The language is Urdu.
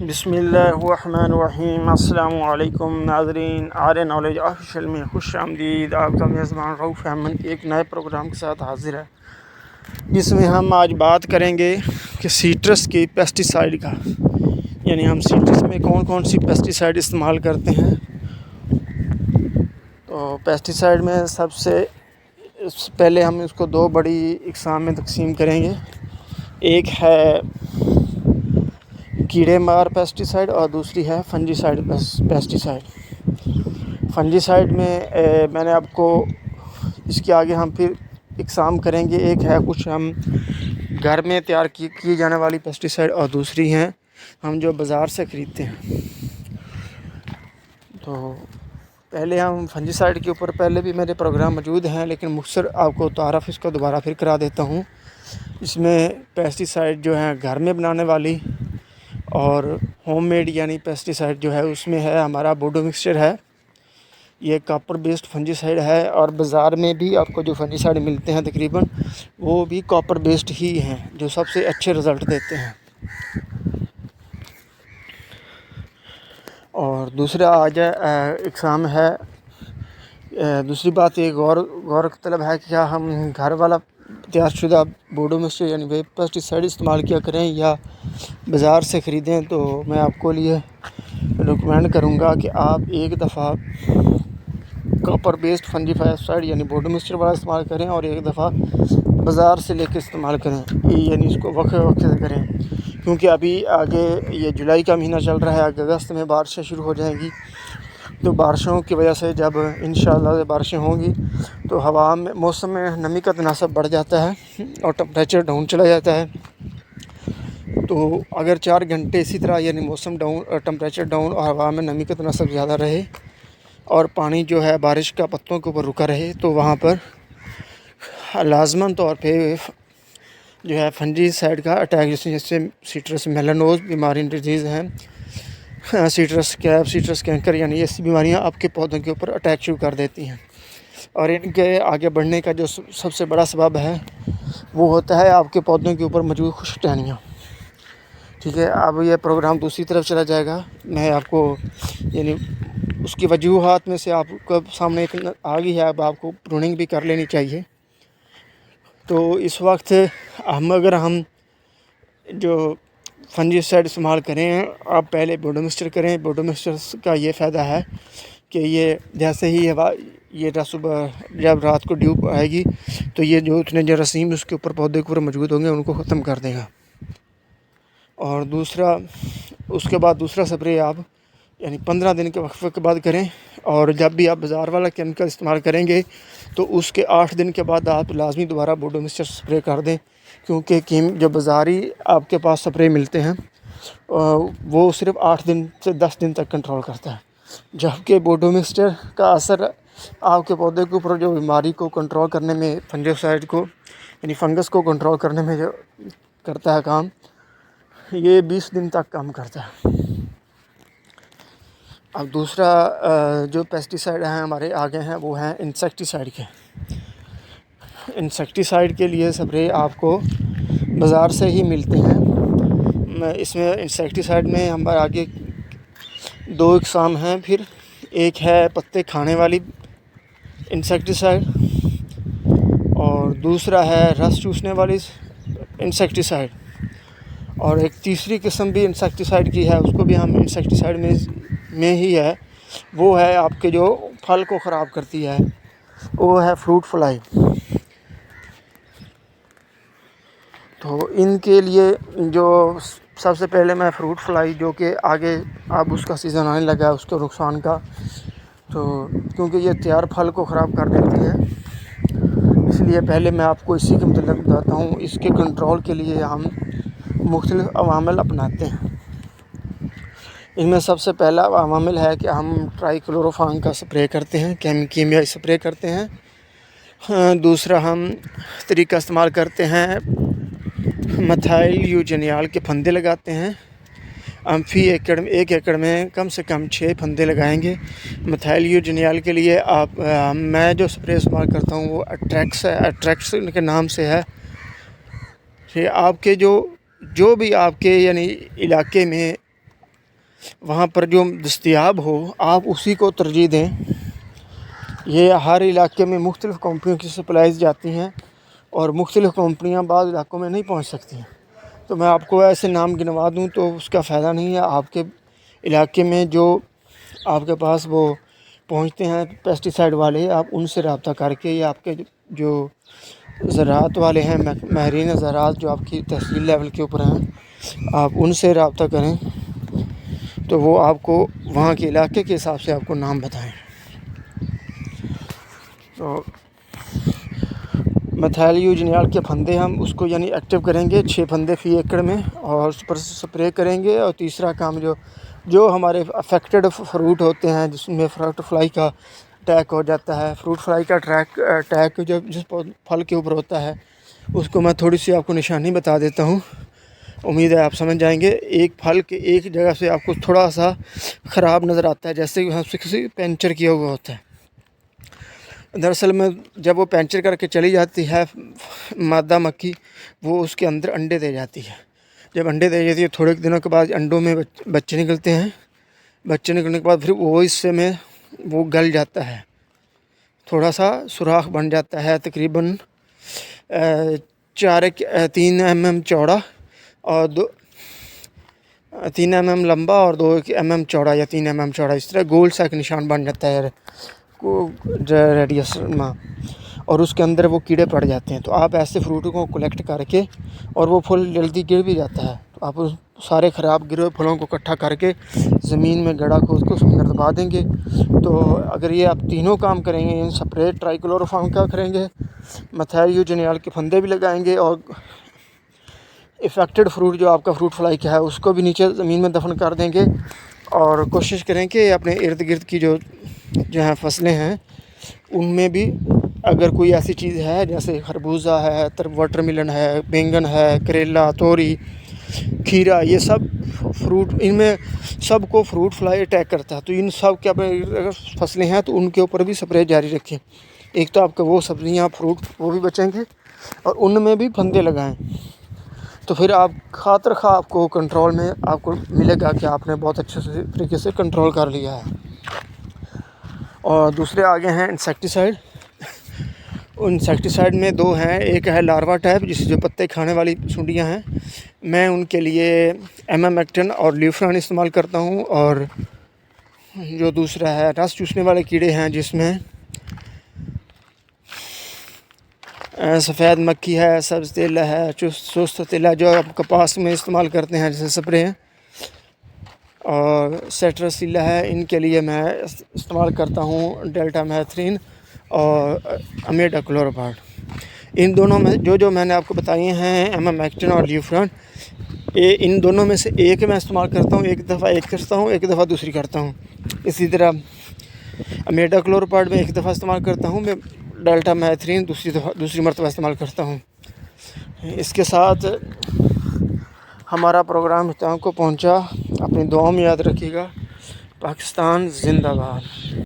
بسم اللہ الرحمن الرحیم۔ السلام علیکم ناظرین، آر نالج آفیشیل میں خوش آمدید۔ آپ کا میزبان رؤف احمد ایک نئے پروگرام کے ساتھ حاضر ہے، جس میں ہم آج بات کریں گے کہ سیٹرس کی پیسٹی سائیڈ کا، یعنی ہم سیٹرس میں کون کون سی پیسٹی سائیڈ استعمال کرتے ہیں۔ تو پیسٹی سائیڈ میں سب سے پہلے ہم اس کو دو بڑی اقسام میں تقسیم کریں گے۔ ایک ہے کیڑے مار پیسٹی سائیڈ اور دوسری ہے فنجی سائیڈ پیسٹی سائیڈ۔ فنجی سائیڈ میں نے آپ کو اس کے آگے ہم پھر اقسام کریں گے۔ ایک ہے کچھ ہم گھر میں تیار کی جانے والی پیسٹی سائیڈ اور دوسری ہیں ہم جو بازار سے خریدتے ہیں۔ تو پہلے ہم فنجی سائیڈ کے اوپر پہلے بھی میرے پروگرام موجود ہیں، لیکن مختصر آپ کو تعارف اس کو دوبارہ پھر کرا دیتا ہوں۔ اس میں پیسٹی سائیڈ جو ہیں گھر میں بنانے والی اور ہوم میڈ یعنی پیسٹی سائیڈ جو ہے اس میں ہے ہمارا بوڈو مکسچر ہے، یہ کاپر بیسڈ فنجی سائیڈ ہے، اور بازار میں بھی آپ کو جو فنجی سائیڈ ملتے ہیں تقریباً وہ بھی کاپر بیسڈ ہی ہیں، جو سب سے اچھے رزلٹ دیتے ہیں۔ اور دوسرا اقسام ہے، دوسری بات یہ غور طلب ہے کہ کیا ہم گھر والا تیار شدہ بوڈو مکسچر یعنی ویب پیسٹی سائیڈ استعمال کیا کریں یا بازار سے خریدیں۔ تو میں آپ کو لیے ریکمینڈ کروں گا کہ آپ ایک دفعہ کاپر بیسڈ فنجی سائیڈ یعنی بوڈو مکسچر والا استعمال کریں اور ایک دفعہ بازار سے لے کے استعمال کریں، یعنی اس کو وقفے سے کریں، کیونکہ ابھی آگے یہ جولائی کا مہینہ چل رہا ہے، اگست میں بارشیں شروع ہو جائیں گی۔ تو بارشوں کی وجہ سے جب انشاءاللہ بارشیں ہوں گی تو ہوا میں موسم میں نمی کا تناسب بڑھ جاتا ہے اور ٹمپریچر ڈاؤن چلا جاتا ہے۔ تو اگر 4 گھنٹے اسی طرح یعنی موسم ڈاؤن، ٹمپریچر ڈاؤن اور ہوا میں نمی کا تناسب زیادہ رہے اور پانی جو ہے بارش کا پتوں کے اوپر رکا رہے، تو وہاں پر لازماً طور پہ جو ہے فنجی سائیڈ کا اٹیک، جیسے سیٹرس میلانوز بیماری ڈیزیز ہیں، سیٹرس کیپ، سیٹرس کینکر، یعنی ایسی بیماریاں آپ کے پودوں کے اوپر اٹیک شروع کر دیتی ہیں، اور ان کے آگے بڑھنے کا جو سب سے بڑا سبب ہے وہ ہوتا ہے آپ کے پودوں کے اوپر موجود خشک ٹہنیاں۔ ٹھیک ہے، اب یہ پروگرام دوسری طرف چلا جائے گا، میں آپ کو یعنی اس کی وجوہات میں سے آپ کو سامنے آ گئی ہے، اب آپ کو پروننگ بھی کر لینی چاہیے۔ تو اس وقت ہم جو فنجی سائیڈ استعمال کریں، آپ پہلے بوڈو مکسچر کریں۔ بوڈو مکسچر کا یہ فائدہ ہے کہ یہ جیسے ہی صبح جب رات کو ڈیو آئے گی تو یہ جو اتنے جراثیم اس کے اوپر پودے کے اوپر موجود ہوں گے ان کو ختم کر دے گا۔ اور اس کے بعد دوسرا سپرے آپ یعنی 15 دن کے وقفے کے بعد کریں، اور جب بھی آپ بازار والا کیمیکل استعمال کریں گے تو اس کے 8 دن کے بعد آپ لازمی دوبارہ بوڈو مکسچر سپرے کر دیں، کیونکہ جو بازاری آپ کے پاس سپرے ملتے ہیں وہ صرف 8 دن سے 10 دن تک کنٹرول کرتا ہے، جبکہ بوڈو مکسچر کا اثر آپ کے پودے کے اوپر جو بیماری کو کنٹرول کرنے میں، فنجی سائیڈ کو یعنی فنگس کو کنٹرول کرنے میں جو کرتا ہے کام، یہ 20 دن تک کام کرتا ہے۔ اب دوسرا جو پیسٹی سائیڈ ہیں ہمارے آگے ہیں وہ ہیں انسیکٹی سائیڈ کے۔ انسیکٹی سائیڈ کے لیے سپرے آپ کو بازار سے ہی ملتے ہیں۔ اس میں انسیکٹی سائیڈ میں ہمارے آگے 2 اقسام ہیں، پھر ایک ہے پتے کھانے والی انسیکٹی سائیڈ اور دوسرا ہے رس چوسنے والی انسیکٹی سائیڈ، اور ایک تیسری قسم بھی انسیکٹی سائیڈ کی ہے، اس کو بھی ہم انسیکٹی سائیڈ میں ہی ہے، وہ ہے آپ کے جو پھل کو خراب کرتی ہے، وہ ہے فروٹ فلائی۔ تو ان کے لیے جو سب سے پہلے میں فروٹ فلائی، جو کہ آگے اب اس کا سیزن آنے لگا ہے اس کے نقصان کا، تو کیونکہ یہ تیار پھل کو خراب کر دیتی ہے، اس لیے پہلے میں آپ کو اسی کے متعلق بتاتا ہوں۔ اس کے کنٹرول کے لیے ہم مختلف عوامل اپناتے ہیں۔ ان میں سب سے پہلا عوامل ہے کہ ہم ٹرائی کلوروفان کا سپرے کرتے ہیں، کیمیائی سپرے کرتے ہیں۔ دوسرا ہم طریقہ استعمال کرتے ہیں، میتھائل یوجینیال کے پھندے لگاتے ہیں۔ ہم ایک ایکڑ میں کم سے کم 6 پھندے لگائیں گے۔ میتھائل یوجینیال کے لیے میں جو سپرے استعمال کرتا ہوں وہ اٹریکس کے نام سے ہے۔ آپ کے جو بھی آپ کے یعنی علاقے میں وہاں پر جو دستیاب ہو آپ اسی کو ترجیح دیں. یہ ہر علاقے میں مختلف کمپنیوں کی سپلائز جاتی ہیں اور مختلف کمپنیاں بعض علاقوں میں نہیں پہنچ سکتی ہیں. تو میں آپ کو ایسے نام گنوا دوں تو اس کا فائدہ نہیں ہے. آپ کے علاقے میں جو آپ کے پاس وہ پہنچتے ہیں پیسٹی سائڈ والے، آپ ان سے رابطہ کر کے، یا آپ کے جو زراعت والے ہیں، ماہرین زراعت جو آپ کی تحصیل لیول کے اوپر ہیں، آپ ان سے رابطہ کریں تو وہ آپ کو وہاں کے علاقے کے حساب سے آپ کو نام بتائیں. تو میتھائل یوجینال کے پھندے ہم اس کو یعنی ایکٹیو کریں گے 6 پھندے فی ایکڑ میں، اور اس پر سپرے کریں گے. اور تیسرا کام جو ہمارے افیکٹڈ فروٹ ہوتے ہیں جس میں فروٹ فلائی کا اٹیک ہو جاتا ہے، فروٹ فلائی کا اٹیک جو جس پھل کے اوپر ہوتا ہے، اس کو میں تھوڑی سی آپ کو نشانی بتا دیتا ہوں. امید ہے آپ سمجھ جائیں گے. ایک پھل کے ایک جگہ سے آپ کو تھوڑا سا خراب نظر آتا ہے، جیسے کہ کسی پینچر کیا ہوا ہوتا ہے. دراصل میں جب وہ پینچر کر کے چلی جاتی ہے مادہ مکھی، وہ اس کے اندر انڈے دے جاتی ہے. جب انڈے دے جاتی ہے تھوڑے دنوں کے بعد انڈوں میں بچے نکلتے ہیں. بچے نکلنے کے بعد پھر وہ حصے میں وہ گل جاتا ہے، تھوڑا سا سوراخ بن جاتا ہے، تقریباً 3 mm چوڑا اور 3 mm لمبا اور 2 mm چوڑا یا 3 mm چوڑا، اس طرح گول سا ایک نشان بن جاتا ہے ریڈیس میں، اور اس کے اندر وہ کیڑے پڑ جاتے ہیں. تو آپ ایسے فروٹوں کو کلیکٹ کر کے، اور وہ پھل جلدی گر بھی جاتا ہے، تو آپ سارے خراب گرے ہوئے پھلوں کو اکٹھا کر کے زمین میں گڑھا کھود کے اس میں دبا دیں گے. تو اگر یہ آپ تینوں کام کریں گے، سپرے ٹرائی کا کریں گے، میتھائل یوجینال کے پھندے بھی لگائیں گے، اور افیکٹڈ فروٹ جو آپ کا فروٹ فلائی کا ہے اس کو بھی نیچے زمین میں دفن کر دیں گے. اور کوشش کریں کہ اپنے ارد گرد کی جو ہیں فصلیں ہیں ان میں بھی اگر کوئی ایسی چیز ہے جیسے خربوزہ ہے، واٹر ملن ہے، بینگن ہے، کریلا، توری، کھیرا، یہ سب فروٹ، ان میں سب کو فروٹ فلائی اٹیک کرتا ہے. تو ان سب کے اپنے اگر فصلیں ہیں تو ان کے اوپر بھی سپرے جاری رکھیں. ایک تو آپ کا وہ سبزیاں فروٹ وہ بھی بچیں گے، اور ان میں بھی پھندے لگائیں. تو پھر آپ خاطر خواہ آپ کو کنٹرول میں آپ کو ملے گا کہ آپ نے بہت اچھے طریقے سے کنٹرول کر لیا ہے. اور دوسرے آگے ہیں انسیکٹیسائڈ. انسیکٹیسائڈ میں 2 ہیں. ایک ہے لاروا ٹائپ جس جو پتے کھانے والی سنڈیاں ہیں، میں ان کے لیے ایمامیکٹن اور لیوفران استعمال کرتا ہوں. اور جو دوسرا ہے رس چوسنے والے کیڑے ہیں جس میں سفید مکھی ہے، سبز تیلا ہے، سست تیلا جو آپ کپاس میں استعمال کرتے ہیں جیسے سپرے ہیں، اور سیٹرسیلا ہے. ان کے لیے میں استعمال کرتا ہوں ڈیلٹا میتھرین اور امیڈا کلوروپارڈ. ان دونوں میں جو میں نے آپ کو بتائے ہیں ایمامیکٹن اور لیوفران، ان دونوں میں سے ایک میں استعمال کرتا ہوں، ایک دفعہ ایک کرتا ہوں، ایک دفعہ دوسری کرتا ہوں. اسی طرح امیڈا کلوروپارڈ میں ایک دفعہ استعمال کرتا ہوں، میں ڈیلٹا میتھرین دوسری مرتبہ استعمال کرتا ہوں. اس کے ساتھ ہمارا پروگرام اختتام کو پہنچا. اپنی دعاؤں میں یاد رکھیے گا. پاکستان زندہ باد.